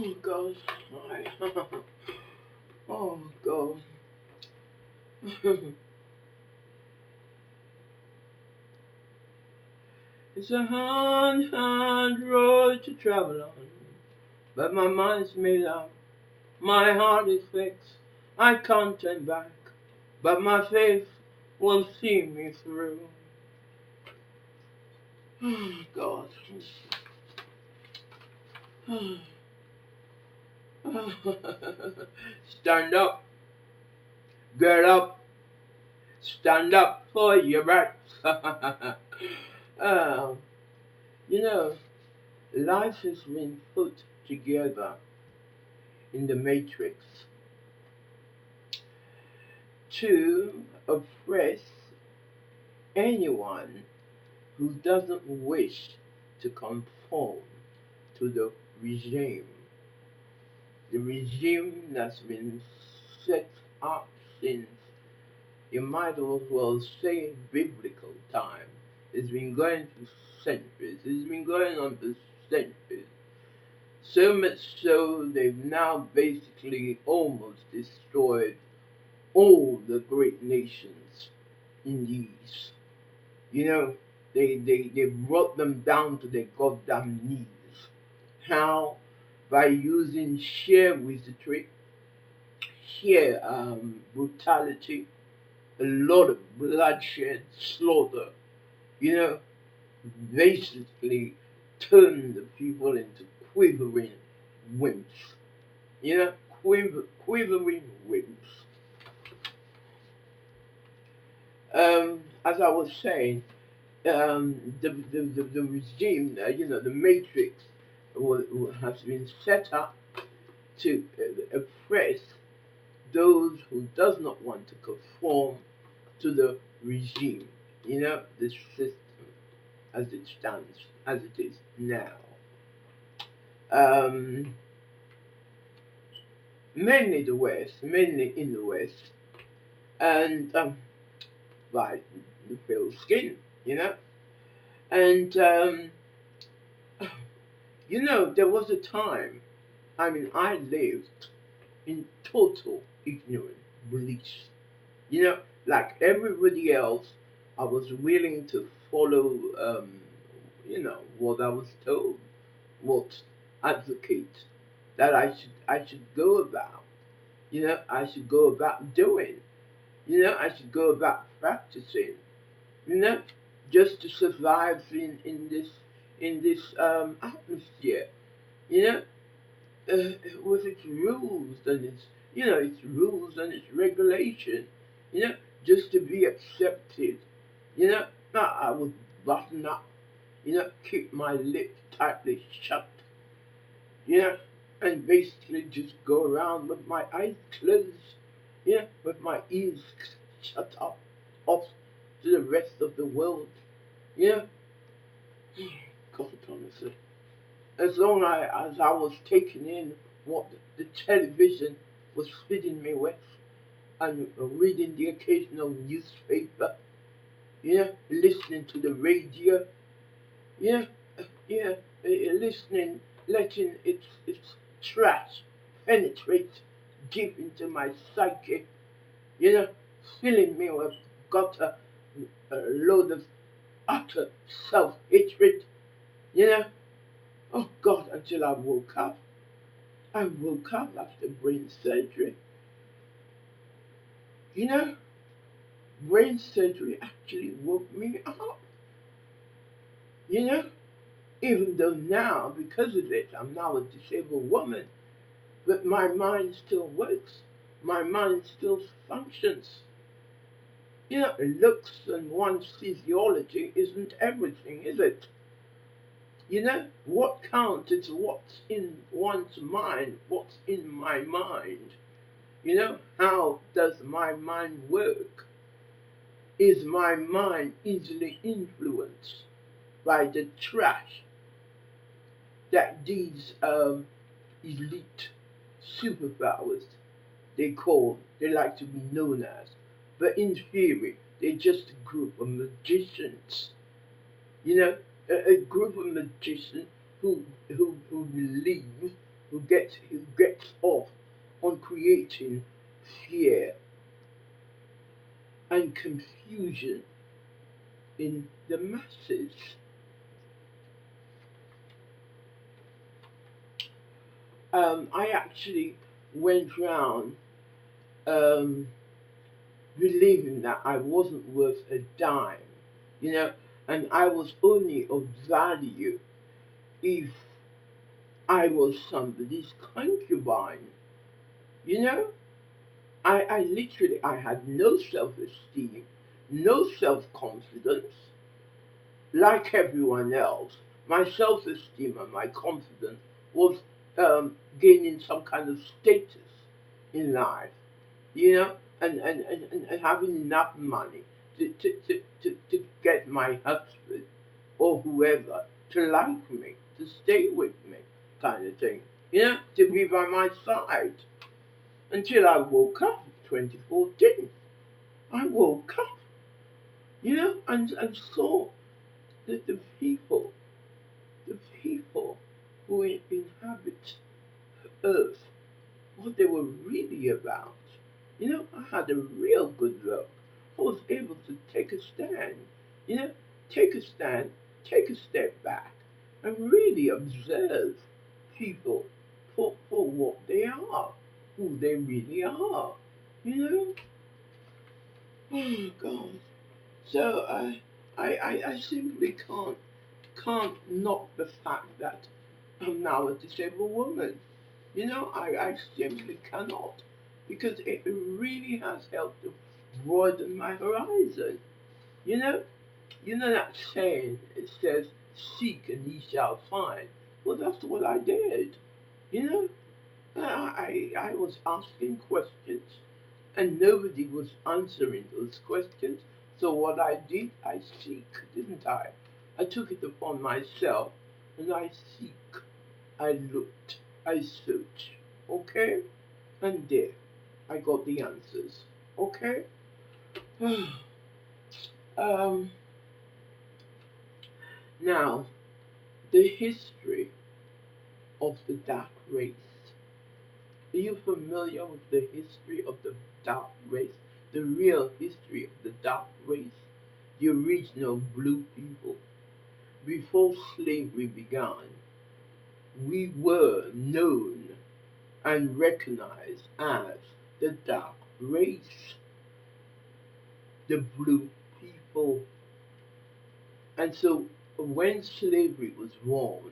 Oh God, my, oh God. It's a hard, hard road to travel on, but my mind's made up, my heart is fixed. I can't turn back, but my faith will see me through. Oh God. Stand up, get up, stand up for your rights. uh, you know, life has been put together in the matrix to oppress anyone who doesn't wish to conform to the regime. The regime that's been set up since, you might as well say, biblical time. It's been going for centuries. It's been going on for centuries. So much so they've now basically almost destroyed all the great nations in the East. You know, they brought them down to their goddamn knees. How? By using sheer wizardry, sheer brutality, a lot of bloodshed, slaughter. You know, basically turn the people into quivering wimps. You know, quivering wimps. As I was saying, the regime, the matrix has been set up to oppress those who does not want to conform to the regime, the system as it stands, as it is now. Um, mainly mainly in the West, and by the pale skin, and there was a time. I mean, I lived in total ignorant beliefs. Like everybody else, I was willing to follow, what I was told, what advocate that I should go about. I should go about doing. I should go about practicing. You know, just to survive in this atmosphere. You know, with its rules and its rules and its regulation, just to be accepted. I would button up, keep my lips tightly shut, you know, and basically just go around with my eyes closed, with my ears shut up, off to the rest of the world, you know. God honestly. As long as I was taking in what the television was feeding me with, and reading the occasional newspaper, listening to the radio, yeah, listening, letting its trash penetrate deep into my psyche, you know, filling me with gutter, a load of utter self-hatred, you know. Oh God, until I woke up. I woke up after brain surgery. Brain surgery actually woke me up. You know, even though now, because of it, I'm now a disabled woman, but my mind still works. My mind still functions. Looks and one's physiology isn't everything, is it? What counts is what's in one's mind, what's in my mind. How does my mind work? Is my mind easily influenced by the trash that these elite superpowers they like to be known as? But in theory, they're just a group of magicians. A group of magicians who believe who gets off on creating fear and confusion in the masses. I actually went round um, believing that I wasn't worth a dime, you know, and I was only of value if I was somebody's concubine, you know. I literally, I had no self-esteem, no self-confidence, like everyone else. My self-esteem and my confidence was gaining some kind of status in life, you know, and having enough money to get my husband or whoever to like me, to stay with me, kind of thing, you know, to be by my side. Until I woke up in 2014. I woke up, you know, and saw that the people who inhabit Earth, what they were really about. You know, I had a real good look. I was able to take a stand, you know, take a stand, take a step back, and really observe people for what they are, who they really are, you know? Oh, God. So I simply can't knock the fact that I'm now a disabled woman. You know, I simply cannot, because it really has helped to broaden my horizon. You know, you know that saying, it says, seek and ye shall find. Well, that's what I did. You know, I was asking questions and nobody was answering those questions. So what I did, I seek, didn't I? I took it upon myself and I seek. I looked, I searched, okay? And there, I got the answers, okay? um, Now, the history of the dark race. Are you familiar with the history of the dark race? The real history of the dark race? The original blue people. Before slavery began, we were known and recognized as the dark race, the blue people. And so when slavery was born,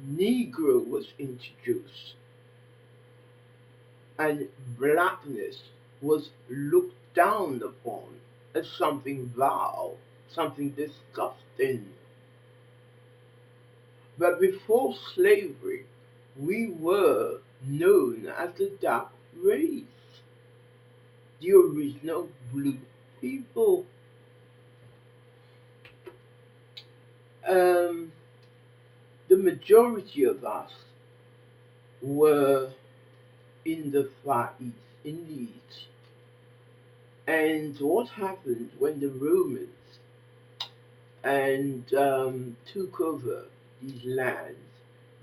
Negro was introduced and blackness was looked down upon as something vile, something disgusting. But before slavery, we were known as the dark race, the original blue people. Um, the majority of us were in the Far East Indies. And what happened when the Romans took over these lands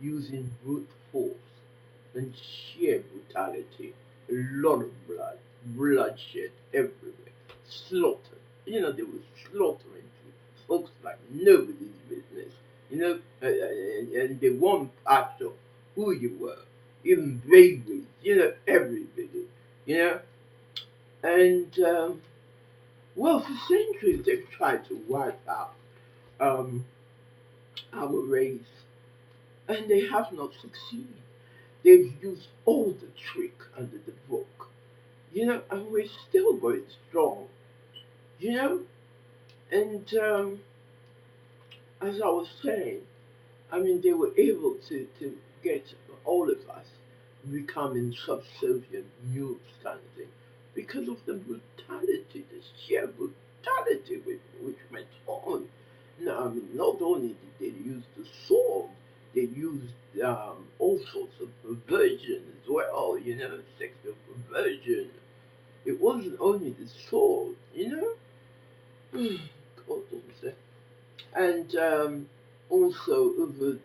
using brute force and sheer brutality, a lot of blood, bloodshed everywhere, slaughter. You know, they were slaughtering folks like nobody's business. You know, and they weren't part of who you were, even babies. You know, everybody. You know, and well, for centuries they've tried to wipe out um, our race, and they have not succeeded. They've used all the trick under the book, you know, and we're still going strong, you know. And as I was saying, I mean, they were able to get all of us becoming subservient mules, kind of thing, because of the brutality, the sheer brutality which went on. Now, I mean, not only did they use the sword, they used all sorts of perversion as well, you know, sexual perversion. It wasn't only the sword, you know. God, don't say. And Also, over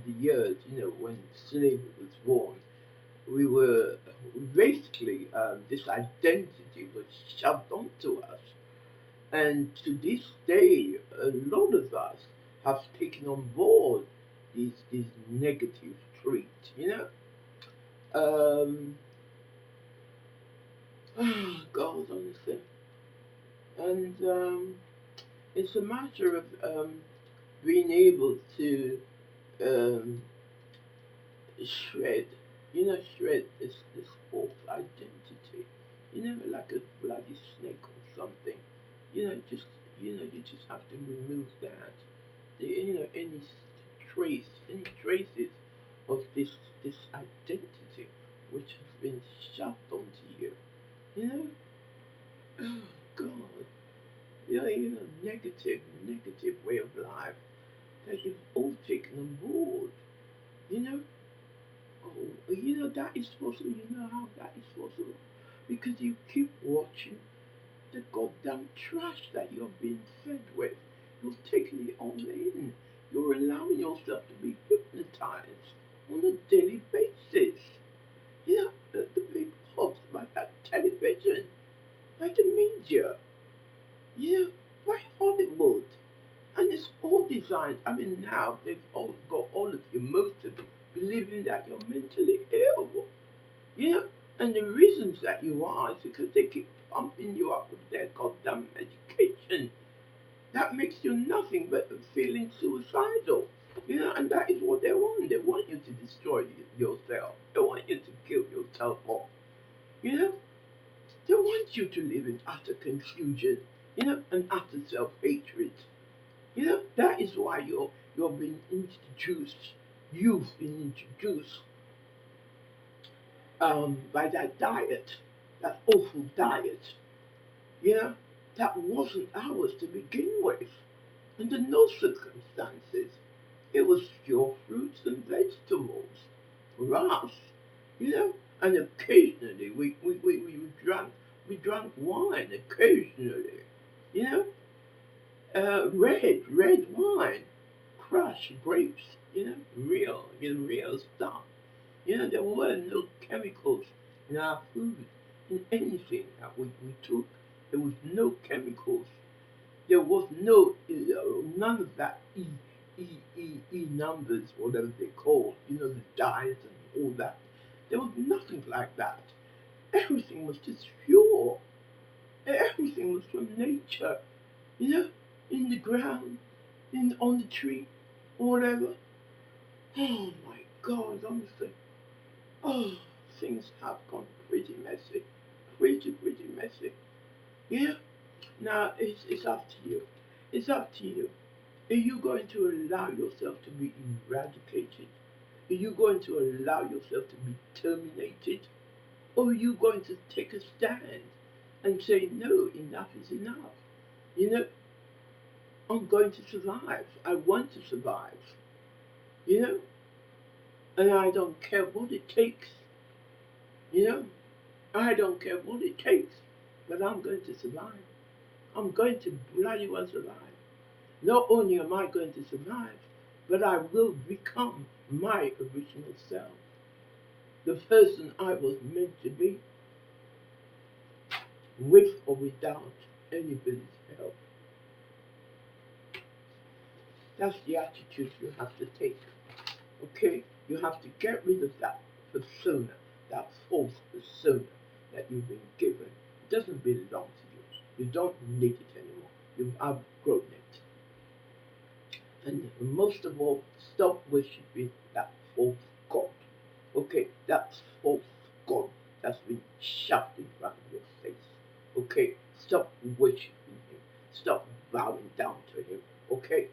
the years, when slavery was born, we were basically this identity was shoved onto us, and to this day, a lot of us have taken on board these negative traits. Um, God, honestly, and it's a matter of being able to um, shred, shred this false identity, like a bloody snake or something. Just you just have to remove that. Any any traces of this identity which has been shoved onto you. You know, oh God, negative way of life that you've all taken on board. You know, that is possible. You know how that is possible? Because you keep watching the goddamn trash that you're being fed with. You're taking it all in. You're allowing yourself to be hypnotized on a daily basis. The big hubs like that television, like the media, by Hollywood. And it's all designed. I mean, now they've all got all of you motive believing that you're mentally ill. You know, and the reasons that you are is because they keep pumping you up with their goddamn medication. That makes you nothing but feeling suicidal. And that is what they want. They want you to destroy yourself. They want you to kill yourself off. You know, they want you to live in utter confusion. And utter self-hatred. That is why you're being introduced. You've been introduced by that diet, that awful diet, that wasn't ours to begin with. Under no circumstances. It was pure fruits and vegetables for us, and occasionally we drank wine occasionally, you know, red wine, crushed grapes, real stuff. There were no chemicals in our food, in anything that we took. There was no chemicals. There was none of that E numbers, whatever they call, the dyes and all that. There was nothing like that. Everything was just pure. Everything was from nature, in the ground, on the tree, or whatever. Oh my God, honestly. Oh, things have gone pretty messy. Pretty messy. Yeah? Now, it's up to you. It's up to you. Are you going to allow yourself to be eradicated? Are you going to allow yourself to be terminated? Or are you going to take a stand and say, no, enough is enough? I'm going to survive. I want to survive. And I don't care what it takes. I don't care what it takes, but I'm going to survive. I'm going to bloody well survive. Not only am I going to survive, but I will become my original self. The person I was meant to be, with or without anybody's help. That's the attitude you have to take. Okay? You have to get rid of that persona, that false persona that you've been given. It doesn't belong to you. You don't need it anymore. You've outgrown it. And most of all, stop worshiping that false God. Okay, that false God that's been shoved in front of your face. Okay, stop worshiping him. Stop bowing down to him. Okay,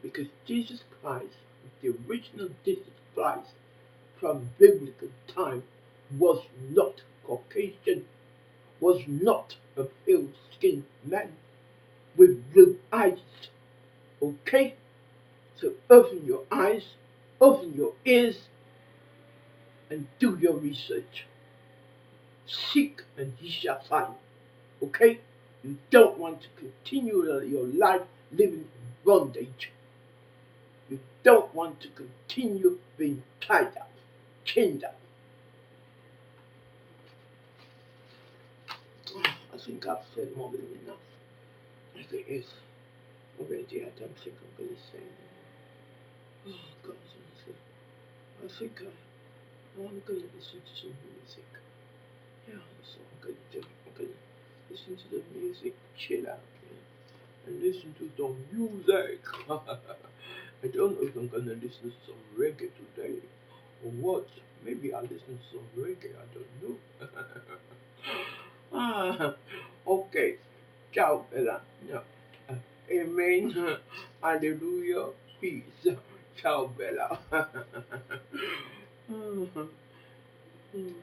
because Jesus Christ, the original Jesus Christ from biblical time, was not Caucasian, was not a pale-skinned man with blue eyes. Okay? So open your eyes, open your ears, and do your research. Seek and ye shall find. Okay? You don't want to continue your life living in bondage. You don't want to continue being tied up, chained up. I think I've said more than enough. As it is already, I don't think I'm going to say anymore. Oh, God, I think I'm going to listen to some music. Yeah, that's what I'm going to do. I'm going to listen to the music, chill out, and listen to some music. I don't know if I'm going to listen to some reggae today or what. Maybe I'll listen to some reggae, I don't know. Okay. Ciao, Bella. No. Amen. Hallelujah. Peace. Ciao, Bella.